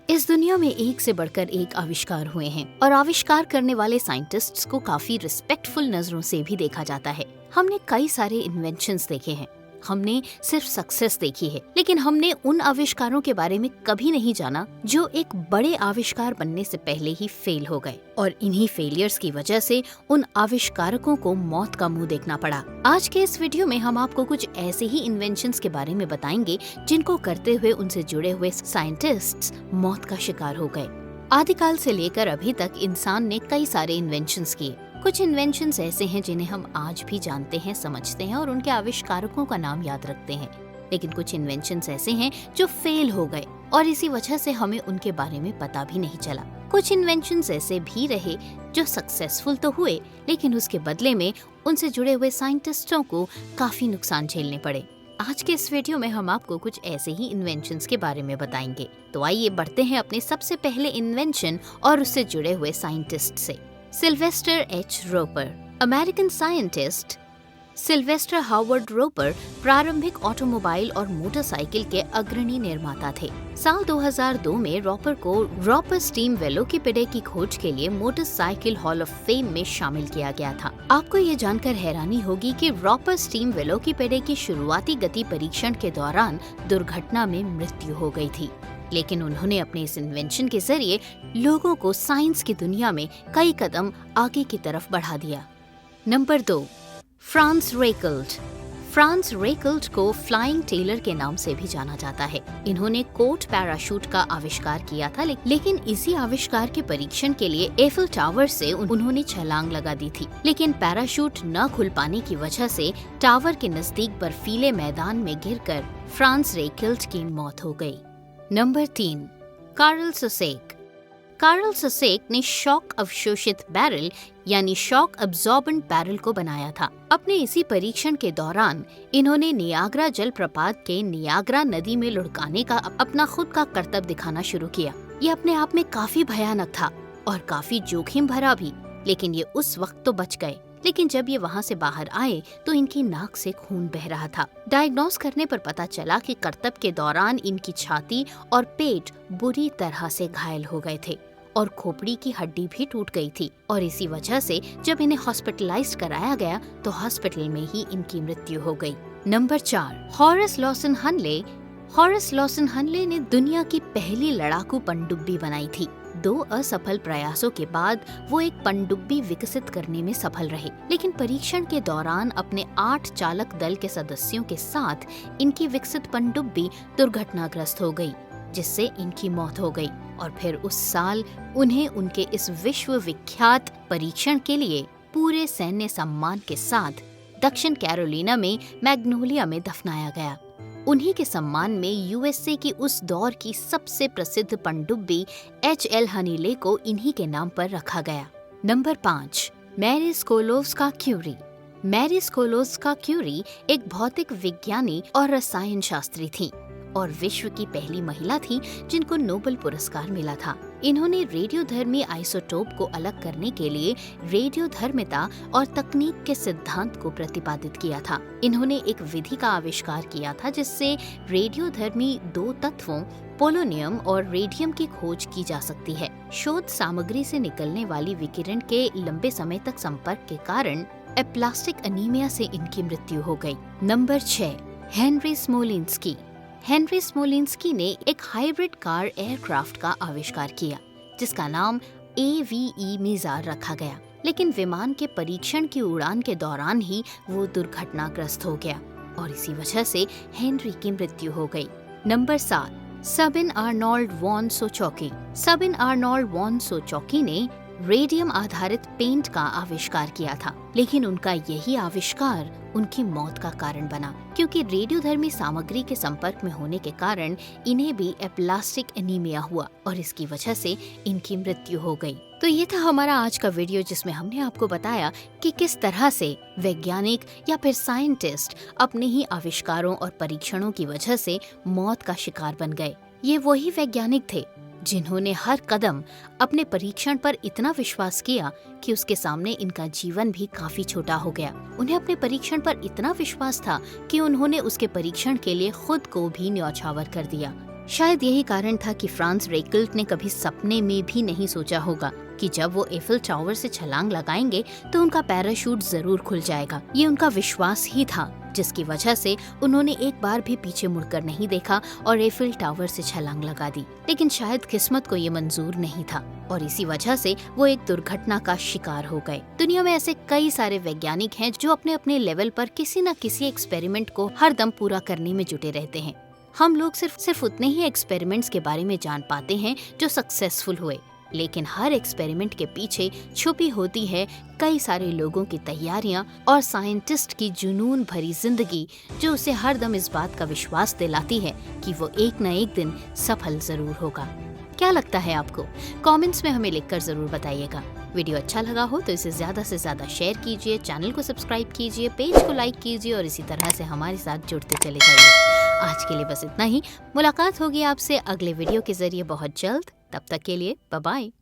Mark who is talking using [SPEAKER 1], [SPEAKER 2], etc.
[SPEAKER 1] इस दुनिया में एक से बढ़कर एक आविष्कार हुए हैं और आविष्कार करने वाले साइंटिस्ट्स को काफी रिस्पेक्टफुल नजरों से भी देखा जाता है। हमने कई सारे इन्वेंशंस देखे हैं, हमने सिर्फ सक्सेस देखी है, लेकिन हमने उन आविष्कारों के बारे में कभी नहीं जाना जो एक बड़े आविष्कार बनने से पहले ही फेल हो गए और इन्हीं फेलियर्स की वजह से उन आविष्कारकों को मौत का मुंह देखना पड़ा। आज के इस वीडियो में हम आपको कुछ ऐसे ही इन्वेंशंस के बारे में बताएंगे जिनको करते हुए उनसे जुड़े हुए साइंटिस्ट्स मौत का शिकार हो गए। आदिकाल से लेकर अभी तक इंसान ने कई सारे इन्वेंशंस किए। कुछ इन्वेंशंस ऐसे हैं जिन्हें हम आज भी जानते हैं, समझते हैं और उनके आविष्कारकों का नाम याद रखते हैं, लेकिन कुछ इन्वेंशंस ऐसे हैं जो फेल हो गए और इसी वजह से हमें उनके बारे में पता भी नहीं चला। कुछ इन्वेंशंस ऐसे भी रहे जो सक्सेसफुल तो हुए, लेकिन उसके बदले में उनसे जुड़े हुए साइंटिस्टों को काफी नुकसान झेलने पड़े। आज के इस वीडियो में हम आपको कुछ ऐसे ही इन्वेंशंस के बारे में बताएंगे। तो आइए बढ़ते हैं अपने सबसे पहले इन्वेंशन और उससे जुड़े हुए साइंटिस्ट से। Sylvester H Roper. American scientist Sylvester Howard Roper प्रारंभिक ऑटोमोबाइल और मोटरसाइकिल के अग्रणी निर्माता थे। साल 2002 में रोपर को रोपर स्टीम वेलोकिपेडे की खोज के लिए मोटरसाइकिल हॉल ऑफ फेम में शामिल किया गया था। आपको ये जानकर हैरानी होगी कि रोपर स्टीम वेलोकिपेडे की शुरुआती गति परीक्षण के दौरान दुर्घटना में मृत्यु हो गई थी, लेकिन उन्होंने अपने इस इन्वेंशन के जरिए लोगों को साइंस की दुनिया में कई कदम आगे की तरफ बढ़ा दिया। Number 2, Franz Reichelt. Franz Reichelt को फ्लाइंग टेलर के नाम से भी जाना जाता है। इन्होंने कोट पैराशूट का आविष्कार किया था, लेकिन इसी आविष्कार के परीक्षण के लिए एफिल टावर से उन्होंने छलांग लगा दी थी, लेकिन पैराशूट न खुल पाने की वजह से टावर के नजदीक बर्फीले मैदान में गिरकर फ्रांस रेकल्ट की मौत हो गई। Number 3, Karl Sosek. Karl Sosek ने शॉक अवशोषित बैरल यानी शॉक अब्सॉर्बेंट बैरल को बनाया था। अपने इसी परीक्षण के दौरान इन्होंने नियाग्रा जलप्रपात के नियाग्रा नदी में लुढ़काने का अपना खुद का करतब दिखाना शुरू किया। ये अपने आप में काफी भयानक था और काफी जोखिम भरा भी, लेकिन ये उस वक्त तो बच गए। लेकिन जब ये वहाँ से बाहर आए तो इनकी नाक से खून बह रहा था। डायग्नोस करने पर पता चला कि करतब के दौरान इनकी छाती और पेट बुरी तरह से घायल हो गए थे और खोपड़ी की हड्डी भी टूट गई थी, और इसी वजह से जब इन्हें हॉस्पिटलाइज्ड कराया गया तो हॉस्पिटल में ही इनकी मृत्यु हो गई। Number 4, Horace Lawson Hanle. Horace Lawson Hanle ने दुनिया की पहली लड़ाकू पनडुब्बी बनाई थी। 2 असफल प्रयासों के बाद वो एक पनडुब्बी विकसित करने में सफल रहे, लेकिन परीक्षण के दौरान अपने 8 चालक दल के सदस्यों के साथ इनकी विकसित पनडुब्बी दुर्घटनाग्रस्त हो गई, जिससे इनकी मौत हो गई। और फिर उस साल उन्हें उनके इस विश्व विख्यात परीक्षण के लिए पूरे सैन्य सम्मान के साथ दक्षिण कैरोलिना में मैग्नोलिया में दफनाया गया। उन्हीं के सम्मान में यूएसए की उस दौर की सबसे प्रसिद्ध पनडुब्बी HL हनीले को इन्हीं के नाम पर रखा गया। Number 5, Marie Sklodowska Curie. Marie Sklodowska Curie एक भौतिक विज्ञानी और रसायन शास्त्री थी और विश्व की पहली महिला थी जिनको नोबेल पुरस्कार मिला था। इन्होंने रेडियोधर्मी आइसोटोप को अलग करने के लिए रेडियोधर्मिता और तकनीक के सिद्धांत को प्रतिपादित किया था। इन्होंने एक विधि का आविष्कार किया था जिससे रेडियोधर्मी 2 तत्वों पोलोनियम और रेडियम की खोज की जा सकती है। शोध सामग्री से निकलने वाली विकिरण के लंबे समय तक संपर्क के कारण एप्लास्टिक अनीमिया से इनकी मृत्यु हो गई। Number 6, Henry Smolinski. Henry Smolinski ने एक हाइब्रिड कार एयरक्राफ्ट का आविष्कार किया जिसका नाम AVE मीज़ार रखा गया, लेकिन विमान के परीक्षण की उड़ान के दौरान ही वो दुर्घटनाग्रस्त हो गया और इसी वजह से हेनरी की मृत्यु हो गई। Number 7, Sabin Arnold von Sochocky. Sabin Arnold von Sochocky ने रेडियम आधारित पेंट का आविष्कार किया था, लेकिन उनका यही आविष्कार उनकी मौत का कारण बना, क्योंकि रेडियोधर्मी सामग्री के संपर्क में होने के कारण इन्हें भी एप्लास्टिक एनीमिया हुआ और इसकी वजह से इनकी मृत्यु हो गई। तो ये था हमारा आज का वीडियो जिसमें हमने आपको बताया कि किस तरह से वैज्ञानिक या फिर साइंटिस्ट अपने ही आविष्कारों और परीक्षणों की वजह से मौत का शिकार बन गए। ये वही वैज्ञानिक थे जिन्होंने हर कदम अपने परीक्षण पर इतना विश्वास किया कि उसके सामने इनका जीवन भी काफी छोटा हो गया। उन्हें अपने परीक्षण पर इतना विश्वास था कि उन्होंने उसके परीक्षण के लिए खुद को भी न्यौछावर कर दिया शायद यही कारण था कि फ्रांस रेकल्ट ने कभी सपने में भी नहीं सोचा होगा कि जब वो एफिल टावर से छलांग लगाएंगे तो उनका पैराशूट जरूर खुल जाएगा। ये उनका विश्वास ही था जिसकी वजह से उन्होंने एक बार भी पीछे मुड़कर नहीं देखा और एफिल टावर से छलांग लगा दी। लेकिन शायद किस्मत को ये मंजूर नहीं था और इसी वजह से वो एक दुर्घटना का शिकार हो गए। दुनिया में ऐसे कई सारे वैज्ञानिक हैं जो अपने अपने लेवल पर किसी न किसी एक्सपेरिमेंट को हर दम पूरा करने में जुटे रहते हैं। हम लोग सिर्फ उतने ही एक्सपेरिमेंट्स के बारे में जान पाते हैं जो सक्सेसफुल हुए, लेकिन हर एक्सपेरिमेंट के पीछे छुपी होती है कई सारे लोगों की तैयारियां और साइंटिस्ट की जुनून भरी जिंदगी जो उसे हर दम इस बात का विश्वास दिलाती है कि वो एक न एक दिन सफल जरूर होगा। क्या लगता है आपको? कमेंट्स में हमें लिखकर जरूर बताइएगा। वीडियो अच्छा लगा हो तो इसे ज्यादा से ज्यादा शेयर कीजिए, चैनल को सब्सक्राइब कीजिए, पेज को लाइक कीजिए और इसी तरह से हमारे साथ जुड़ते चले जाइए। आज के लिए बस इतना ही। मुलाकात होगी आपसे अगले वीडियो के जरिए बहुत जल्द। तब तक के लिए बाय बाय।